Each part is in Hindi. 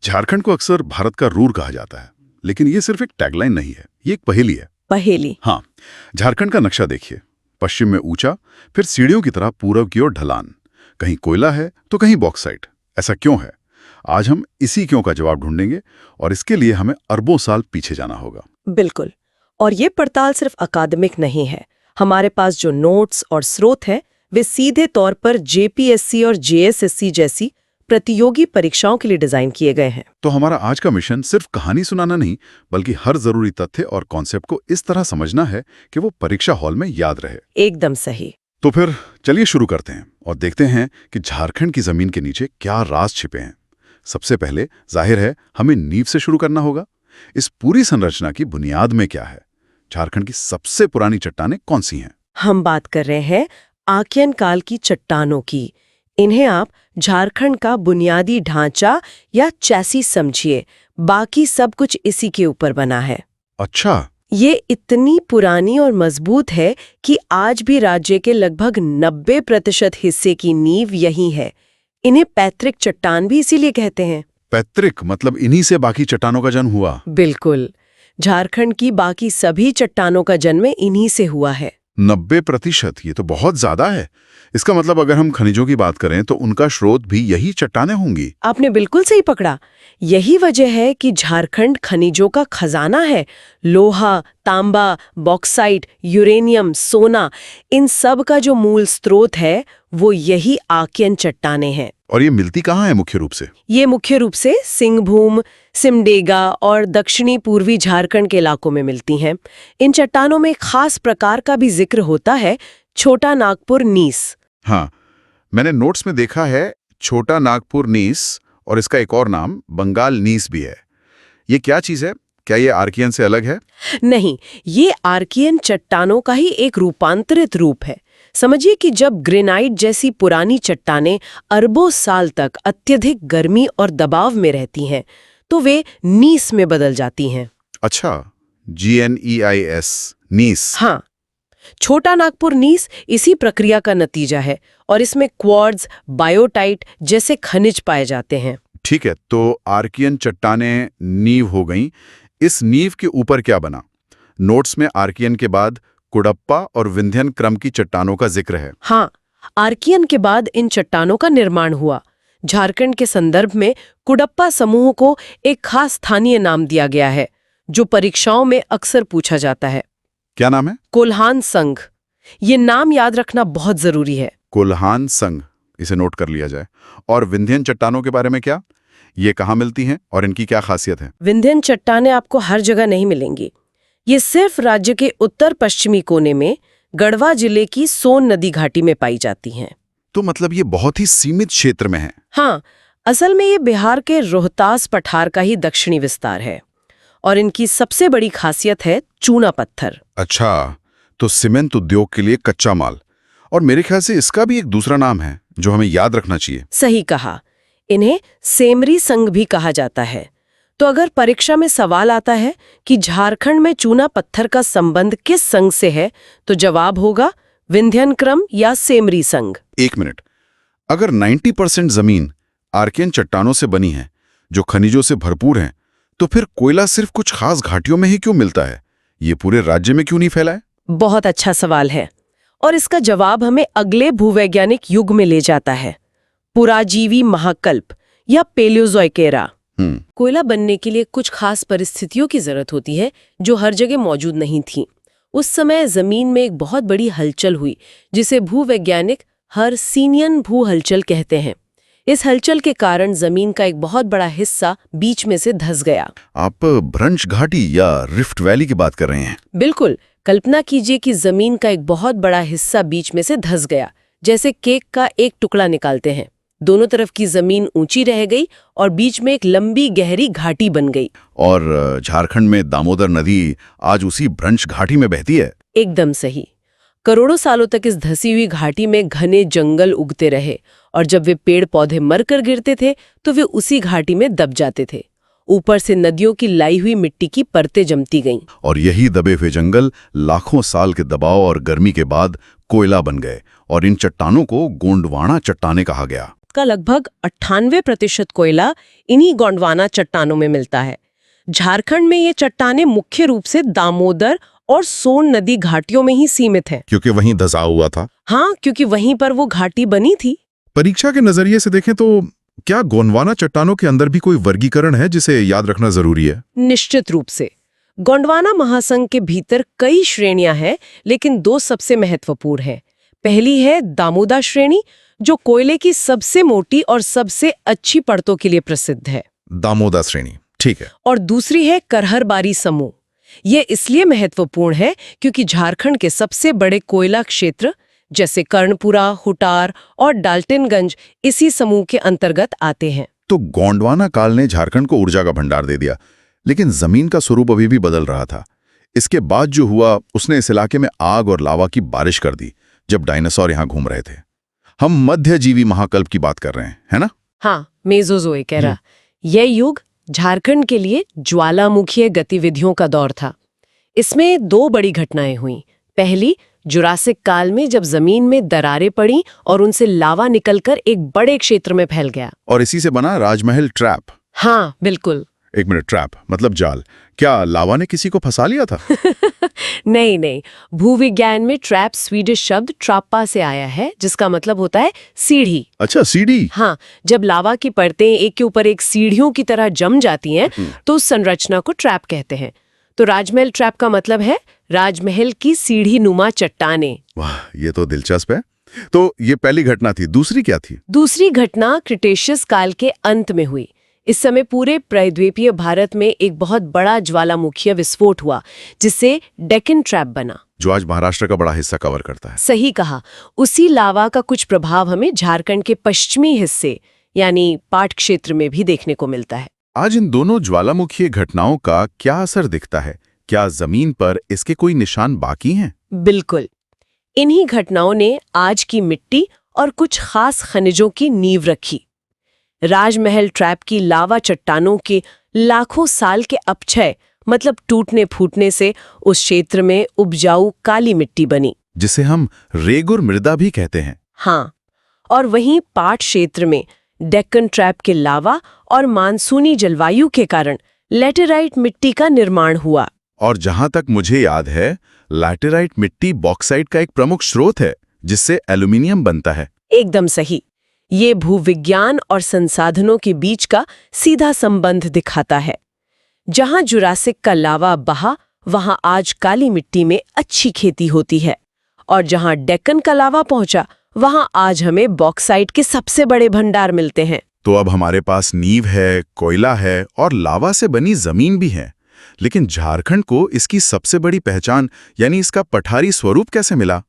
झारखंड को अक्सर भारत का रूर कहा जाता है, लेकिन ये सिर्फ एक टैगलाइन नहीं है, ये एक पहेली है। पहेली? हाँ, झारखंड का नक्शा देखिए। पश्चिम में ऊंचा, फिर सीढ़ियों की तरह पूरब की ओर ढलान। कहीं कोयला है तो कहीं बॉक्साइट। ऐसा क्यों है? आज हम इसी क्यों का जवाब ढूंढेंगे, और इसके लिए हमें अरबों साल पीछे जाना होगा। बिल्कुल। और ये पड़ताल सिर्फ अकादमिक नहीं है। हमारे पास जो नोट्स और स्रोत हैं, वे सीधे तौर पर जेपीएससी और जेएसएससी जैसी प्रतियोगी परीक्षाओं के लिए डिजाइन किए गए हैं। तो हमारा आज का मिशन सिर्फ कहानी सुनाना नहीं, बल्कि हर जरूरी तथ्य और कॉन्सेप्ट को इस तरह समझना है कि वो परीक्षा हॉल में याद रहे। एकदम सही। तो फिर चलिए शुरू करते हैं और देखते हैं कि झारखंड की जमीन के नीचे क्या राज छिपे हैं। सबसे पहले जाहिर है हमें नींव से शुरू करना होगा। इस पूरी संरचना की बुनियाद में क्या है? झारखंड की सबसे पुरानी चट्टानें कौन सी हैं? हम बात कर रहे हैं आकियन काल की चट्टानों की। इन्हें आप झारखंड का बुनियादी ढांचा या चैसी समझिए। बाकी सब कुछ इसी के ऊपर बना है। अच्छा। ये इतनी पुरानी और मजबूत है कि आज भी राज्य के लगभग 90% हिस्से की नींव यही है। इन्हें पैतृक चट्टान भी इसीलिए कहते हैं। पैतृक मतलब इन्हीं से बाकी चट्टानों का जन्म हुआ? बिल्कुल। झारखंड की बाकी सभी चट्टानों का जन्म इन्हीं से हुआ है। 90%? ये तो बहुत ज्यादा है। इसका मतलब अगर हम खनिजों की बात करें तो उनका स्रोत भी यही चट्टानें होंगी। आपने बिल्कुल सही पकड़ा। यही वजह है कि झारखंड खनिजों का खजाना है। लोहा, तांबा, बॉक्साइट, यूरेनियम, सोना, इन सब का जो मूल स्रोत है वो यही आकियन चट्टानें हैं। और ये मिलती कहाँ है मुख्य रूप से? ये मुख्य रूप से सिंहभूम, सिमडेगा और दक्षिणी पूर्वी झारखंड के इलाकों में मिलती हैं। इन चट्टानों में खास प्रकार का भी जिक्र होता है, छोटा नागपुर नीस। हाँ, मैंने नोट्स में देखा है छोटा नागपुर नीस, और इसका एक और नाम बंगाल नीस भी है। ये क्या चीज है? क्या ये आर्कियन से अलग है? नहीं, ये आर्कियन चट्टानों का ही एक रूपांतरित रूप है। समझिए कि जब ग्रेनाइट जैसी पुरानी चट्टानें अरबों साल तक अत्यधिक गर्मी और दबाव में रहती हैं, तो वे नीस में बदल जाती हैं। अच्छा, GNEIS, नीस। हाँ, छोटा नागपुर नीस इसी प्रक्रिया का नतीजा है और इसमें क्वार्ट्ज, बायोटाइट जैसे खनिज पाए जाते हैं। ठीक है, तो आर्कियन चट्टानें नींव हो गईं। इस नींव के ऊपर क्या बना? नोट्स में आर्कियन के बाद कुडप्पा और विंध्यन क्रम की चट्टानों का जिक्र है। हाँ, आर्कियन के बाद इन चट्टानों का निर्माण हुआ। झारखंड के संदर्भ में कुडप्पा समूह को एक खास स्थानीय नाम दिया गया है, जो परीक्षाओं में अक्सर पूछा जाता है। क्या नाम है? कोल्हान संघ। ये नाम याद रखना बहुत जरूरी है। कोल्हान संघ, इसे नोट कर लिया जाए। और विंध्यन चट्टानों के बारे में क्या? ये कहाँ मिलती हैं और इनकी क्या खासियत है? विंध्यन चट्टानें आपको हर जगह नहीं मिलेंगी। ये सिर्फ राज्य के उत्तर पश्चिमी कोने में गढ़वा जिले की सोन नदी घाटी में पाई जाती हैं। तो मतलब ये बहुत ही सीमित क्षेत्र में है। हाँ, असल में ये बिहार के रोहतास पठार का ही दक्षिणी विस्तार है और इनकी सबसे बड़ी खासियत है चूना पत्थर। अच्छा, तो सीमेंट उद्योग के लिए कच्चा माल। और मेरे ख्याल से इसका भी एक दूसरा नाम है जो हमें याद रखना चाहिए। सही कहा, इन्हें सेमरी संघ भी कहा जाता है। तो अगर परीक्षा में सवाल आता है कि झारखंड में चूना पत्थर का संबंध किस संघ से है, तो जवाब होगा विंध्यन क्रम या सेमरी संघ। एक मिनट, अगर 90% जमीन आर्कियन चट्टानों से बनी है जो खनिजों से भरपूर हैं, तो फिर कोयला सिर्फ कुछ खास घाटियों में ही क्यों मिलता है? ये पूरे राज्य में क्यों नहीं फैला है? बहुत अच्छा सवाल है और इसका जवाब हमें अगले भूवैज्ञानिक युग में ले जाता है, पुराजीवी महाकल्प या पेलियोजोइक एरा। कोयला बनने के लिए कुछ खास परिस्थितियों की जरूरत होती है जो हर जगह मौजूद नहीं थी। उस समय जमीन में एक बहुत बड़ी हलचल हुई जिसे भूवैज्ञानिक हर्सिनियन भू हलचल कहते हैं। इस हलचल के कारण जमीन का एक बहुत बड़ा हिस्सा बीच में से धंस गया। आप भ्रंश घाटी या रिफ्ट वैली की बात कर रहे हैं? बिल्कुल। कल्पना कीजिए कि जमीन का एक बहुत बड़ा हिस्सा बीच में से धंस गया, जैसे केक का एक टुकड़ा निकालते हैं। दोनों तरफ की जमीन ऊंची रह गई और बीच में एक लंबी गहरी घाटी बन गई। और झारखंड में दामोदर नदी आज उसी भ्रंश घाटी में बहती है। एकदम सही। करोड़ों सालों तक इस धसी हुई घाटी में घने जंगल उगते रहे और जब वे पेड़ पौधे मरकर गिरते थे तो वे उसी घाटी में दब जाते थे। ऊपर से नदियों की लाई हुई मिट्टी की परतें जमती गईं। और यही दबे हुए जंगल लाखों साल के दबाव और गर्मी के बाद कोयला बन गए और इन चट्टानों को गोंडवाना चट्टानें कहा गया। का लगभग 98% कोयला इन्हीं गोंडवाना चट्टानों में मिलता है। झारखंड में ये चट्टानें मुख्य रूप से दामोदर और सोन नदी घाटियों में ही सीमित हैं। क्योंकि वहीं धंसा हुआ था। हाँ, क्योंकि वहीं पर वो घाटी बनी थी। परीक्षा के नजरिए से देखें तो क्या गोंडवाना चट्टानों के अंदर भी कोई वर्गीकरण है जिसे याद रखना जरूरी है? निश्चित रूप से गोंडवाना महासंघ के भीतर कई श्रेणियां हैं, लेकिन दो सबसे महत्वपूर्ण हैं। पहली है दामोदा श्रेणी, जो कोयले की सबसे मोटी और सबसे अच्छी परतों के लिए प्रसिद्ध है। दामोदा श्रेणी, ठीक है। और दूसरी है करहरबारी समूह। ये इसलिए महत्वपूर्ण है क्योंकि झारखंड के सबसे बड़े कोयला क्षेत्र जैसे कर्णपुरा, हुटार और डाल्टनगंज इसी समूह के अंतर्गत आते हैं। तो गोंडवाना काल ने झारखंड को ऊर्जा का भंडार दे दिया, लेकिन जमीन का स्वरूप अभी भी बदल रहा था। इसके बाद जो हुआ उसने इस इलाके में आग और लावा की बारिश कर दी जब डायनासोर यहां घूम रहे थे। हम मध्यजीवी महाकल्प की बात कर रहे हैं, है ना? हाँ, मेसोजोइक एरा। यह युग झारखंड के लिए ज्वालामुखीय गतिविधियों का दौर था। इसमें दो बड़ी घटनाएं हुई। पहली, जुरासिक काल में जब जमीन में दरारें पड़ी और उनसे लावा निकलकर एक बड़े क्षेत्र में फैल गया। और इसी से बना राजमहल ट्रैप। हाँ, बिल्कुल। एक मिनट, ट्रैप मतलब जाल। क्या लावा ने किसी को फंसा लिया था? नहीं नहीं, भूविज्ञान में ट्रैप स्वीडिश शब्द ट्राप्पा से आया है, जिसका मतलब होता है सीढ़ी। अच्छा, सीढ़ी। हाँ, जब लावा की परतें एक के ऊपर एक सीढ़ियों की तरह जम जाती हैं तो उस संरचना को ट्रैप कहते हैं। तो राजमहल ट्रैप का मतलब है राजमहल की सीढ़ी नुमा चट्टानें। वाह, ये तो दिलचस्प है। तो ये पहली घटना थी। दूसरी क्या थी? दूसरी घटना क्रिटेशियस काल के अंत में हुई। इस समय पूरे प्रायद्वीपीय भारत में एक बहुत बड़ा ज्वालामुखीय विस्फोट हुआ, जिससे डेक्कन ट्रैप बना, जो आज महाराष्ट्र का बड़ा हिस्सा कवर करता है। सही कहा। उसी लावा का कुछ प्रभाव हमें झारखंड के पश्चिमी हिस्से यानी पाट क्षेत्र में भी देखने को मिलता है। आज इन दोनों ज्वालामुखीय घटनाओं का क्या असर दिखता है? क्या जमीन पर इसके कोई निशान बाकी हैं? बिल्कुल। इन्हीं घटनाओं ने आज की मिट्टी और कुछ खास खनिजों की नींव रखी। राजमहल ट्रैप की लावा चट्टानों के लाखों साल के अपक्षय मतलब टूटने फूटने से उस क्षेत्र में उपजाऊ काली मिट्टी बनी, जिसे हम रेगुर मृदा भी कहते हैं। हाँ, और वहीं पाट क्षेत्र में डेक्कन ट्रैप के लावा और मानसूनी जलवायु के कारण लैटेराइट मिट्टी का निर्माण हुआ। और जहां तक मुझे याद है, लैटेराइट मिट्टी बॉक्साइट का एक प्रमुख स्रोत है, जिससे एल्यूमिनियम बनता है। एकदम सही। ये भूविज्ञान और संसाधनों के बीच का सीधा संबंध दिखाता है। जहां जुरासिक का लावा बहा, वहां आज काली मिट्टी में अच्छी खेती होती है, और जहां डेक्कन का लावा पहुंचा, वहां आज हमें बॉक्साइट के सबसे बड़े भंडार मिलते हैं। तो अब हमारे पास नींव है, कोयला है और लावा से बनी जमीन भी है। लेकिन झारखंड को इसकी सबसे बड़ी पहचान यानी इसका पठारी स्वरूप कैसे मिला?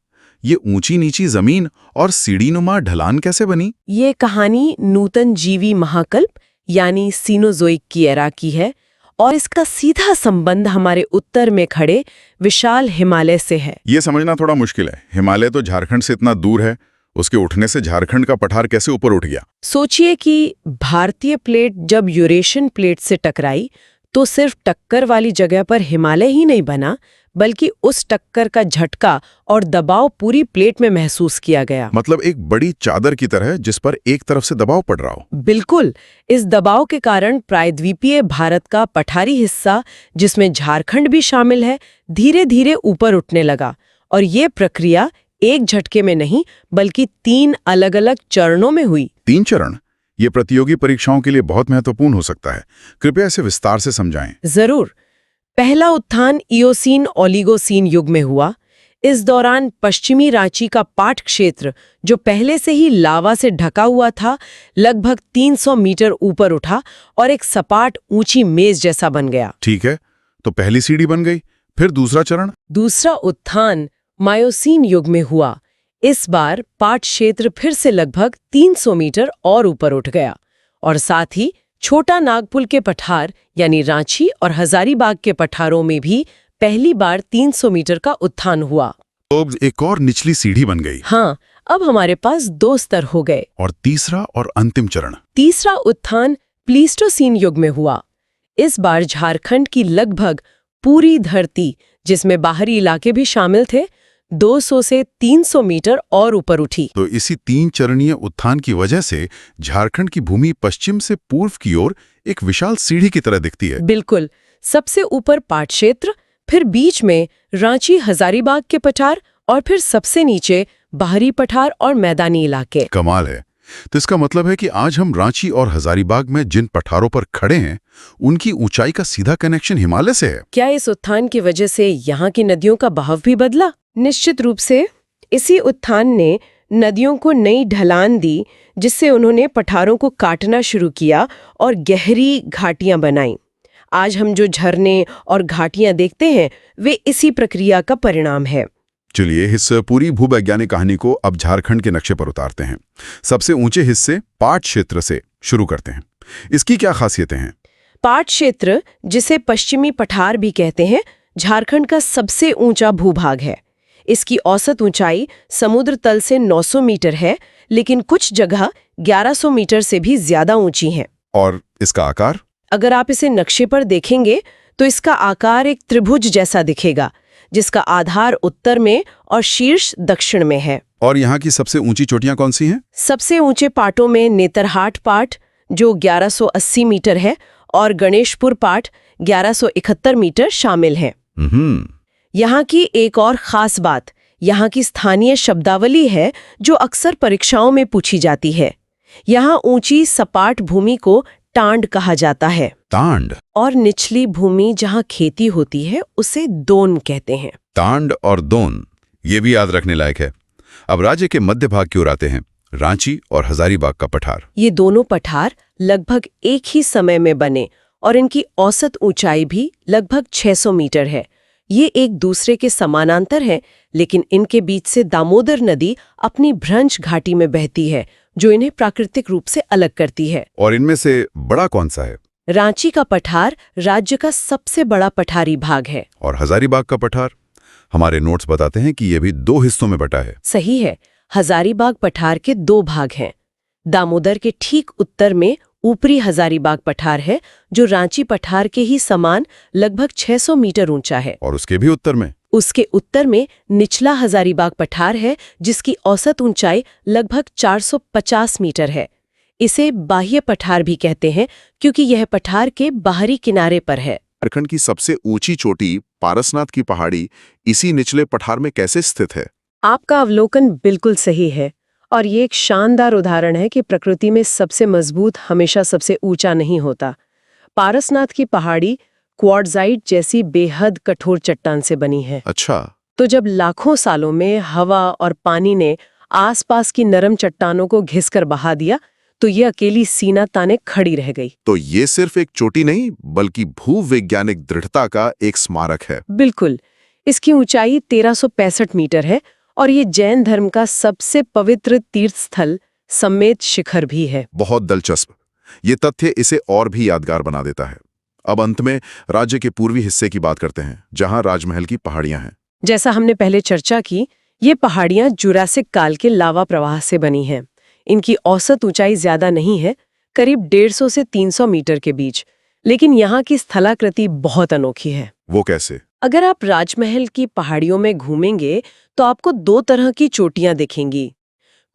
ये ऊंची नीची जमीन और सीढ़ीनुमा ढलान कैसे बनी? ये कहानी नूतन जीवी महाकल्प यानी सीनोजोइक की एरा की है, और इसका सीधा संबंध हमारे उत्तर में खड़े विशाल हिमालय से है। ये समझना थोड़ा मुश्किल है। हिमालय तो झारखंड से इतना दूर है, उसके उठने से झारखंड का पठार कैसे ऊपर उठ गया? सोचिए कि भारतीय प्लेट जब यूरेशियन प्लेट से टकराई तो सिर्फ टक्कर वाली जगह पर हिमालय ही नहीं बना, बल्कि उस टक्कर का झटका और दबाव पूरी प्लेट में महसूस किया गया। मतलब एक बड़ी चादर की तरह जिस पर एक तरफ से दबाव पड़ रहा हो। बिल्कुल। इस दबाव के कारण प्रायद्वीपीय भारत का पठारी हिस्सा, जिसमें झारखंड भी शामिल है, धीरे धीरे ऊपर उठने लगा। और ये प्रक्रिया एक झटके में नहीं, बल्कि 3 अलग-अलग चरणों में हुई। 3 चरण? ये प्रतियोगी परीक्षाओं के लिए बहुत महत्वपूर्ण हो सकता है। कृपया इसे विस्तार से समझाएं। जरूर। पहला उत्थान इयोसीन ओलिगोसीन युग में हुआ। इस दौरान पश्चिमी रांची का पाट क्षेत्र, जो पहले से ही लावा से ढका हुआ था, लगभग 300 मीटर ऊपर उठा और एक सपाट ऊंची मेज जैसा बन गया। ठीक है, तो पहली सीढ़ी बन गई। फिर दूसरा चरण? दूसरा उत्थान मायोसीन युग में हुआ। इस बार पाट क्षेत्र फिर से लगभग 300 मीटर और ऊपर उठ गया, और साथ ही छोटा नागपुर के पठार यानी रांची और हजारीबाग के पठारों में भी पहली बार 300 मीटर का उत्थान हुआ। तो एक और निचली सीढ़ी बन गई। हाँ, अब हमारे पास 2 स्तर हो गए। और तीसरा और अंतिम चरण? तीसरा उत्थान प्लीस्टोसीन युग में हुआ। इस बार झारखंड की लगभग पूरी धरती, जिसमें बाहरी इलाके भी शामिल थे, 200 से 300 मीटर और ऊपर उठी। तो इसी 3 चरणीय उत्थान की वजह से झारखंड की भूमि पश्चिम से पूर्व की ओर एक विशाल सीढ़ी की तरह दिखती है। बिल्कुल, सबसे ऊपर पाट क्षेत्र, फिर बीच में रांची हजारीबाग के पठार और फिर सबसे नीचे बाहरी पठार और मैदानी इलाके। कमाल है। तो इसका मतलब है कि आज हम रांची और हजारीबाग में जिन पठारों पर खड़े हैं, उनकी ऊंचाई का सीधा कनेक्शन हिमालय से है। क्या इस उत्थान की वजह से यहाँ की नदियों का बहाव भी बदला? निश्चित रूप से। इसी उत्थान ने नदियों को नई ढलान दी, जिससे उन्होंने पठारों को काटना शुरू किया और गहरी घाटियां बनाई। आज हम जो झरने और घाटियां देखते हैं, वे इसी प्रक्रिया का परिणाम है। चलिए इस पूरी भूवैज्ञानिक कहानी को अब झारखंड के नक्शे पर उतारते हैं। सबसे ऊंचे हिस्से पाट क्षेत्र से शुरू करते हैं। इसकी क्या खासियतें हैं? पाट क्षेत्र, जिसे पश्चिमी पठार भी कहते हैं, झारखंड का सबसे ऊंचा भूभाग है। इसकी औसत ऊंचाई समुद्र तल से 900 मीटर है, लेकिन कुछ जगह 1100 मीटर से भी ज्यादा ऊंची हैं। और इसका आकार? अगर आप इसे नक्शे पर देखेंगे तो इसका आकार एक त्रिभुज जैसा दिखेगा, जिसका आधार उत्तर में और शीर्ष दक्षिण में है। और यहाँ की सबसे ऊंची चोटियां कौन सी हैं? सबसे ऊंचे पाटों में नेतरहाट पाट, जो 1180 मीटर है, और गणेशपुर पाट 1171 मीटर शामिल हैं। यहाँ की एक और खास बात यहाँ की स्थानीय शब्दावली है, जो अक्सर परीक्षाओं में पूछी जाती है। यहाँ ऊंची सपाट भूमि को टांड कहा जाता है। तांड? और निचली भूमि जहाँ खेती होती है, उसे दोन कहते हैं। तांड और दोन, ये भी याद रखने लायक है। अब राज्य के मध्य भाग की ओर आते हैं, रांची और हजारीबाग का पठार। ये दोनों पठार लगभग एक ही समय में बने और इनकी औसत ऊंचाई भी लगभग 600 मीटर है। ये एक दूसरे के समानांतर हैं, लेकिन इनके बीच से दामोदर नदी अपनी भ्रंश घाटी में बहती है, जो इन्हें प्राकृतिक रूप से अलग करती है। और इनमें से बड़ा कौन सा है? रांची का पठार राज्य का सबसे बड़ा पठारी भाग है। और हजारीबाग का पठार? हमारे नोट्स बताते हैं कि यह भी 2 हिस्सों में बटा है। सही है। हजारीबाग पठार के 2 भाग हैं। दामोदर के ठीक उत्तर में ऊपरी हजारीबाग पठार है, जो रांची पठार के ही समान लगभग 600 मीटर ऊंचा है। और उसके भी उत्तर में? उसके उत्तर में निचला हजारीबाग पठार है, जिसकी औसत ऊंचाई लगभग 450 मीटर है। इसे बाह्य पठार भी कहते हैं, क्योंकि यह पठार के बाहरी किनारे पर है। झारखंड की सबसे ऊंची चोटी पारसनाथ की पहाड़ी इसी निचले पठार में कैसे स्थित है? आपका अवलोकन बिल्कुल सही है, और ये एक शानदार उदाहरण है कि प्रकृति में सबसे मजबूत हमेशा सबसे ऊंचा नहीं होता। पारसनाथ की पहाड़ी क्वार्ट्जाइट जैसी बेहद कठोर चट्टान से बनी है। अच्छा। तो जब लाखों सालों में हवा और पानी ने आसपास की नरम चट्टानों को घिसकर बहा दिया, तो ये अकेली सीना ताने खड़ी रह गई। तो ये सिर्फ एक चोटी नहीं, बल्कि भूवैज्ञानिक दृढ़ता का एक स्मारक है। बिल्कुल। इसकी ऊंचाई 1365 मीटर है, और ये जैन धर्म का सबसे पवित्र तीर्थ स्थल समेत शिखर भी है। बहुत दिलचस्प। ये तथ्य इसे और भी यादगार बना देता है। अब अंत में राज्य के पूर्वी हिस्से की बात करते हैं, जहां राजमहल की पहाड़ियां हैं। जैसा हमने पहले चर्चा की, ये पहाड़ियां जुरासिक काल के लावा प्रवाह से बनी हैं। इनकी औसत ऊंचाई ज्यादा नहीं है, करीब 150 से 300 मीटर के बीच, लेकिन यहाँ की स्थलाकृति बहुत अनोखी है। वो कैसे? अगर आप राजमहल की पहाड़ियों में घूमेंगे तो आपको 2 तरह की चोटियां दिखेंगी।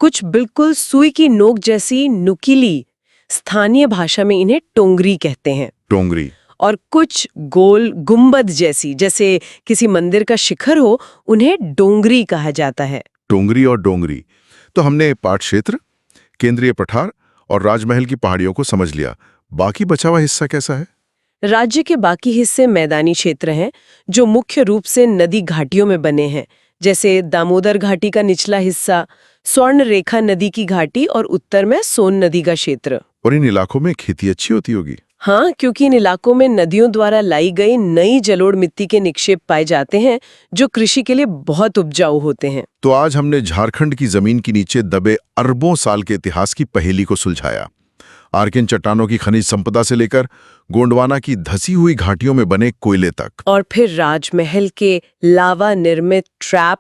कुछ बिल्कुल सुई की नोक जैसी नुकीली, स्थानीय भाषा में इन्हें टोंगरी कहते हैं। टोंगरी। और कुछ गोल गुंबद जैसी, जैसे किसी मंदिर का शिखर हो, उन्हें डोंगरी कहा जाता है। टोंगरी और डोंगरी। तो हमने पाट क्षेत्र, केंद्रीय पठार और राजमहल की पहाड़ियों को समझ लिया। बाकी बचा हुआ हिस्सा कैसा है? राज्य के बाकी हिस्से मैदानी क्षेत्र हैं, जो मुख्य रूप से नदी घाटियों में बने हैं, जैसे दामोदर घाटी का निचला हिस्सा, स्वर्ण रेखा नदी की घाटी और उत्तर में सोन नदी का क्षेत्र। और इन इलाकों में खेती अच्छी होती होगी? हाँ, क्योंकि इन इलाकों में नदियों द्वारा लाई गई नई जलोढ़ मिट्टी के निक्षेप पाए जाते हैं, जो कृषि के लिए बहुत उपजाऊ होते हैं। तो आज हमने झारखंड की जमीन के नीचे दबे अरबों साल के इतिहास की पहेली को सुलझाया। आर्किन चट्टानों की खनिज संपदा से लेकर गोंडवाना की धसी हुई घाटियों में बने कोयले तक, और फिर राजमहल के लावा निर्मित ट्रैप,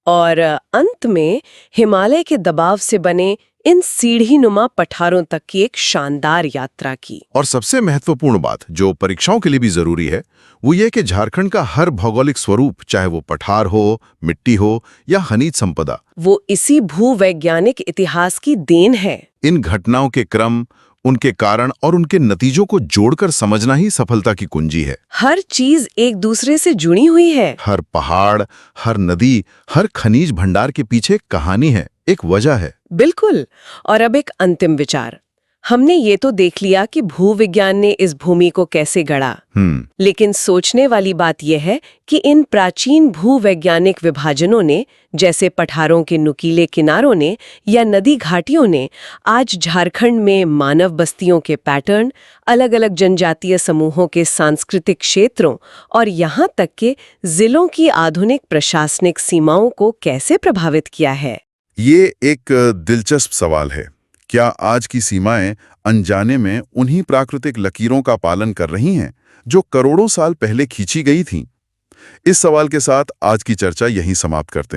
और अंत में हिमालय के दबाव से बने इन सीढ़ी-नुमा पठारों तक की एक शानदार यात्रा की। और सबसे महत्वपूर्ण बात जो परीक्षाओं के लिए भी जरूरी है वो ये कि झारखंड का हर भौगोलिक स्वरूप, चाहे वो पठार हो, मिट्टी हो या खनिज संपदा, वो इसी भूवैज्ञानिक इतिहास की देन है। इन घटनाओं के क्रम, उनके कारण और उनके नतीजों को जोड़कर समझना ही सफलता की कुंजी है। हर चीज एक दूसरे से जुड़ी हुई है। हर पहाड़, हर नदी, हर खनिज भंडार के पीछे एक कहानी है, एक वजह है। बिल्कुल। और अब एक अंतिम विचार। हमने ये तो देख लिया कि भूविज्ञान ने इस भूमि को कैसे गढ़ा, लेकिन सोचने वाली बात यह है कि इन प्राचीन भूवैज्ञानिक विभाजनों ने, जैसे पठारों के नुकीले किनारों ने या नदी घाटियों ने, आज झारखंड में मानव बस्तियों के पैटर्न, अलग-अलग जनजातीय समूहों के सांस्कृतिक क्षेत्रों और यहाँ तक के जिलों की आधुनिक प्रशासनिक सीमाओं को कैसे प्रभावित किया है। ये एक दिलचस्प सवाल है। क्या आज की सीमाएं अनजाने में उन्हीं प्राकृतिक लकीरों का पालन कर रही हैं जो करोड़ों साल पहले खींची गई थीं? इस सवाल के साथ आज की चर्चा यहीं समाप्त करते हैं।